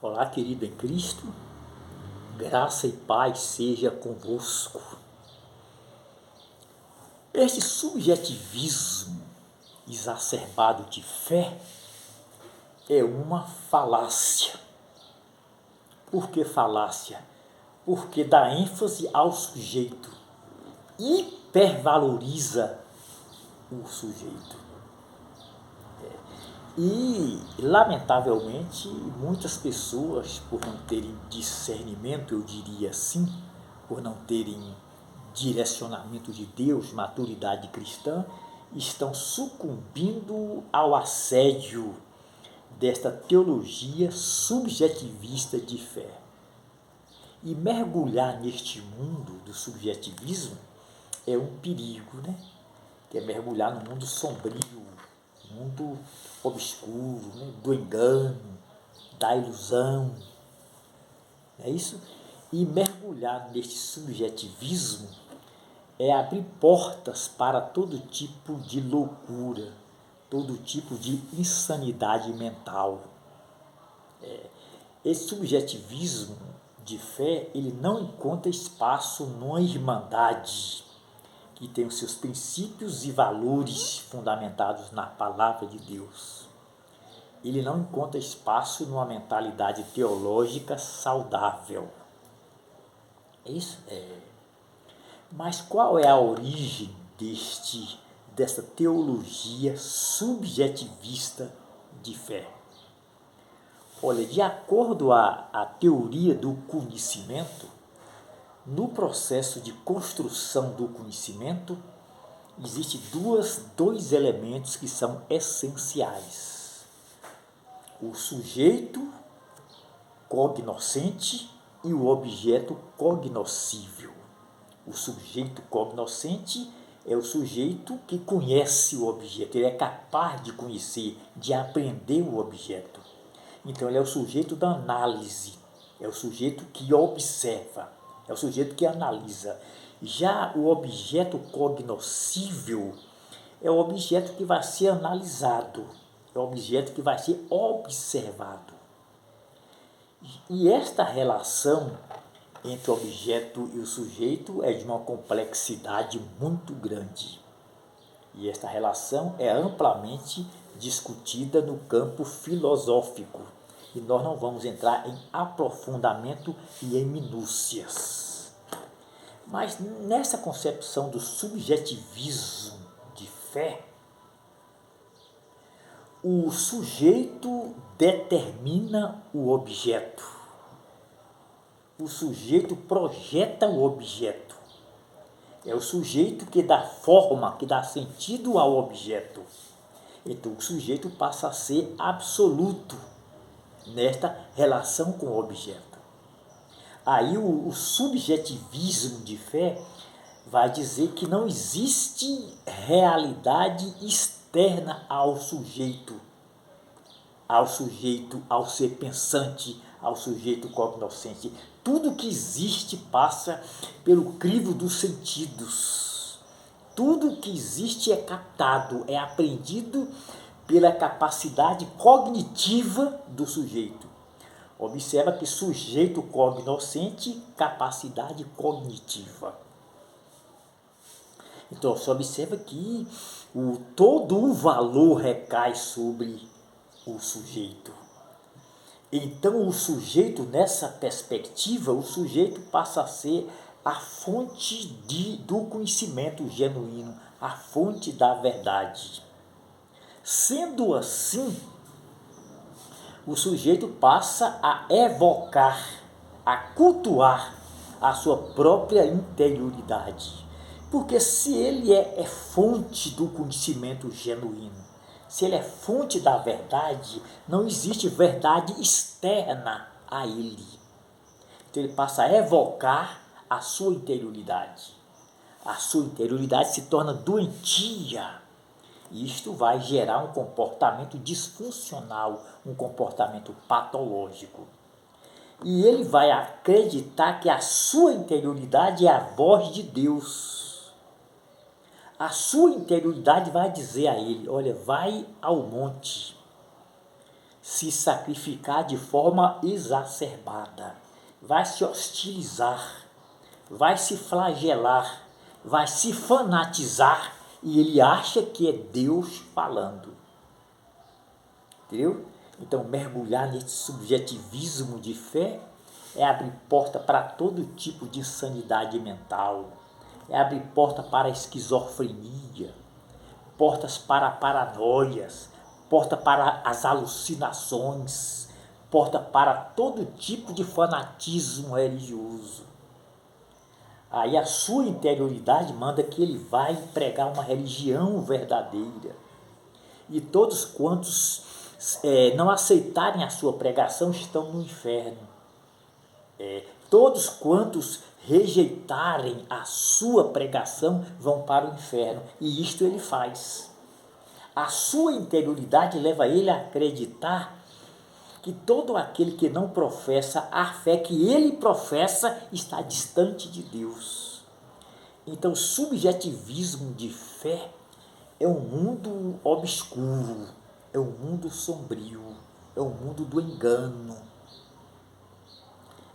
Olá, querido em Cristo, graça e paz seja convosco. Este subjetivismo exacerbado de fé é uma falácia. Por que falácia? Porque dá ênfase ao sujeito, hipervaloriza o sujeito. E, lamentavelmente, muitas pessoas, por não terem discernimento, eu diria assim, por não terem direcionamento de Deus, maturidade cristã, estão sucumbindo ao assédio desta teologia subjetivista de fé. E mergulhar neste mundo do subjetivismo é um perigo, né? Que é mergulhar no mundo sombrio, mundo obscuro, né? Do engano, da ilusão. Não é isso? E mergulhar neste subjetivismo é abrir portas para todo tipo de loucura, todo tipo de insanidade mental. Esse subjetivismo de fé, ele não encontra espaço numa irmandade que tem os seus princípios e valores fundamentados na palavra de Deus. Ele não encontra espaço numa mentalidade teológica saudável. É isso? Mas qual é a origem dessa teologia subjetivista de fé? Olha, de acordo à teoria do conhecimento, no processo de construção do conhecimento, existem dois elementos que são essenciais. O sujeito cognoscente e o objeto cognoscível. O sujeito cognoscente é o sujeito que conhece o objeto, ele é capaz de conhecer, de aprender o objeto. Então ele é o sujeito da análise, é o sujeito que observa, é o sujeito que analisa. Já o objeto cognoscível é o objeto que vai ser analisado, é o objeto que vai ser observado. E esta relação entre o objeto e o sujeito é de uma complexidade muito grande. E esta relação é amplamente discutida no campo filosófico. E nós não vamos entrar em aprofundamento e em minúcias. Mas nessa concepção do subjetivismo de fé, o sujeito determina o objeto. O sujeito projeta o objeto. É o sujeito que dá forma, que dá sentido ao objeto. Então o sujeito passa a ser absoluto nesta relação com o objeto. Aí o subjetivismo de fé vai dizer que não existe realidade externa ao sujeito, ao ser pensante, ao sujeito cognoscente. Tudo que existe passa pelo crivo dos sentidos. Tudo que existe é captado, é apreendido pela capacidade cognitiva do sujeito. Observa que sujeito cognoscente, capacidade cognitiva. Então, você observa que todo o valor recai sobre o sujeito. Então, o sujeito, nessa perspectiva, o sujeito passa a ser a fonte do conhecimento genuíno, a fonte da verdade. Sendo assim, o sujeito passa a evocar, a cultuar a sua própria interioridade. Porque se ele é fonte do conhecimento genuíno, se ele é fonte da verdade, não existe verdade externa a ele. Então ele passa a evocar a sua interioridade. A sua interioridade se torna doentia. E isto vai gerar um comportamento disfuncional, um comportamento patológico. E ele vai acreditar que a sua interioridade é a voz de Deus. A sua interioridade vai dizer a ele, olha, vai ao monte, se sacrificar de forma exacerbada, vai se hostilizar, vai se flagelar, vai se fanatizar e ele acha que é Deus falando. Entendeu? Então, mergulhar nesse subjetivismo de fé é abrir porta para todo tipo de insanidade mental, é abrir porta para a esquizofrenia, portas para paranoias, porta para as alucinações, porta para todo tipo de fanatismo religioso. Aí a sua interioridade manda que ele vai pregar uma religião verdadeira. E todos quantos não aceitarem a sua pregação estão no inferno. Todos quantos rejeitarem a sua pregação vão para o inferno. E isto ele faz. A sua interioridade leva ele a acreditar que todo aquele que não professa a fé que ele professa está distante de Deus. Então, o subjetivismo de fé é um mundo obscuro, é um mundo sombrio, é um mundo do engano.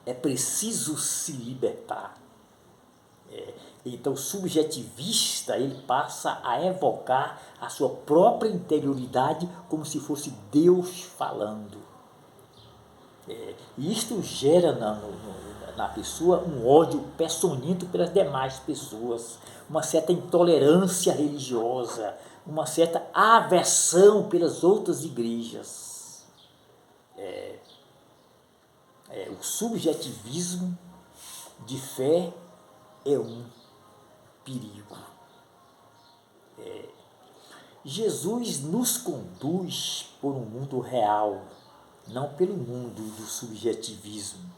É preciso se libertar. Então, o subjetivista, ele passa a evocar a sua própria interioridade como se fosse Deus falando. E isto gera na pessoa um ódio peçonhento pelas demais pessoas, uma certa intolerância religiosa, uma certa aversão pelas outras igrejas. O subjetivismo de fé é um perigo. Jesus nos conduz por um mundo real, não pelo mundo do subjetivismo.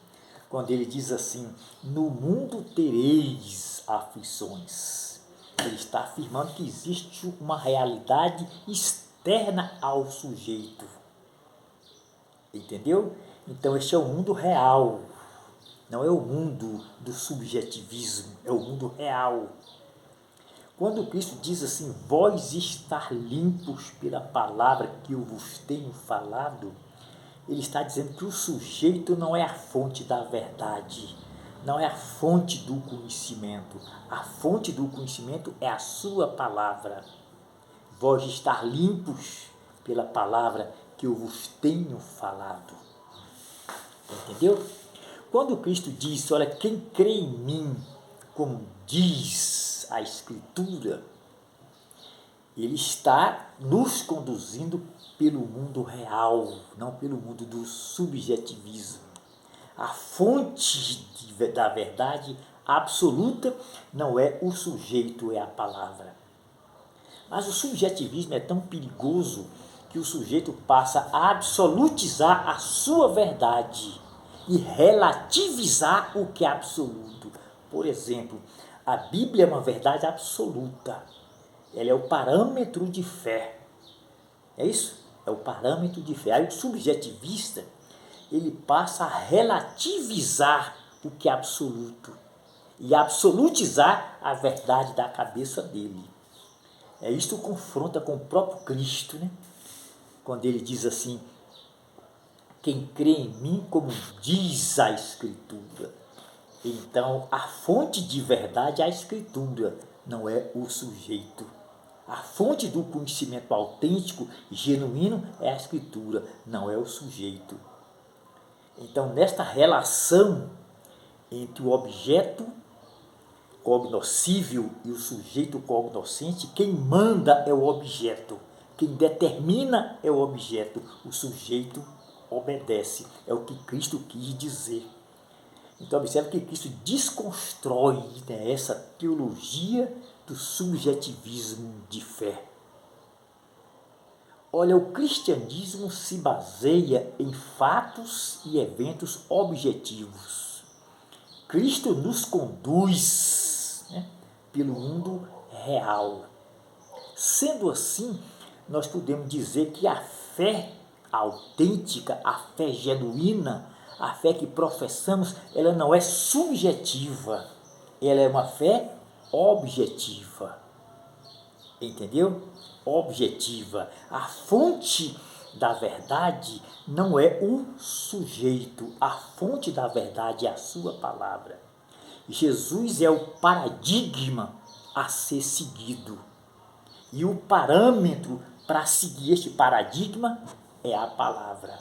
Quando ele diz assim, no mundo tereis aflições, ele está afirmando que existe uma realidade externa ao sujeito. Entendeu? Então este é o mundo real, não é o mundo do subjetivismo, é o mundo real. Quando Cristo diz assim, vós estar limpos pela palavra que eu vos tenho falado, ele está dizendo que o sujeito não é a fonte da verdade, não é a fonte do conhecimento. A fonte do conhecimento é a sua palavra. Vós estar limpos pela palavra que eu vos tenho falado. Entendeu? Quando Cristo disse, olha, quem crê em mim, como diz a Escritura, ele está nos conduzindo pelo mundo real, não pelo mundo do subjetivismo. A fonte da verdade absoluta não é o sujeito, é a palavra. Mas o subjetivismo é tão perigoso que o sujeito passa a absolutizar a sua verdade e relativizar o que é absoluto. Por exemplo, a Bíblia é uma verdade absoluta. Ela é o parâmetro de fé. É isso? É o parâmetro de fé. Aí o subjetivista, ele passa a relativizar o que é absoluto e absolutizar a verdade da cabeça dele. Isto confronta com o próprio Cristo, né? Quando ele diz assim, quem crê em mim, como diz a Escritura. Então, a fonte de verdade é a Escritura, não é o sujeito. A fonte do conhecimento autêntico e genuíno é a Escritura, não é o sujeito. Então, nesta relação entre o objeto cognoscível e o sujeito cognoscente, quem manda é o objeto, quem determina é o objeto, o sujeito obedece. É o que Cristo quis dizer. Então, observe que Cristo desconstrói essa teologia do subjetivismo de fé. Olha, o cristianismo se baseia em fatos e eventos objetivos. Cristo nos conduz pelo mundo real. Sendo assim, nós podemos dizer que a fé autêntica, a fé genuína, a fé que professamos, ela não é subjetiva, ela é uma fé objetiva. Entendeu? Objetiva. A fonte da verdade não é o sujeito, a fonte da verdade é a sua palavra. Jesus é o paradigma a ser seguido. E o parâmetro para seguir este paradigma é a palavra.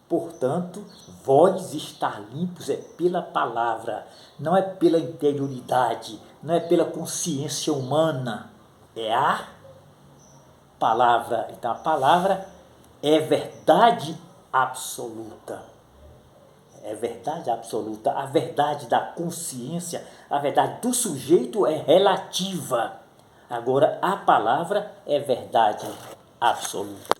Portanto, vós estar limpos é pela palavra, não é pela interioridade, não é pela consciência humana, é a palavra. Então a palavra é verdade absoluta. É verdade absoluta. A verdade da consciência, a verdade do sujeito é relativa. Agora a palavra é verdade absoluta.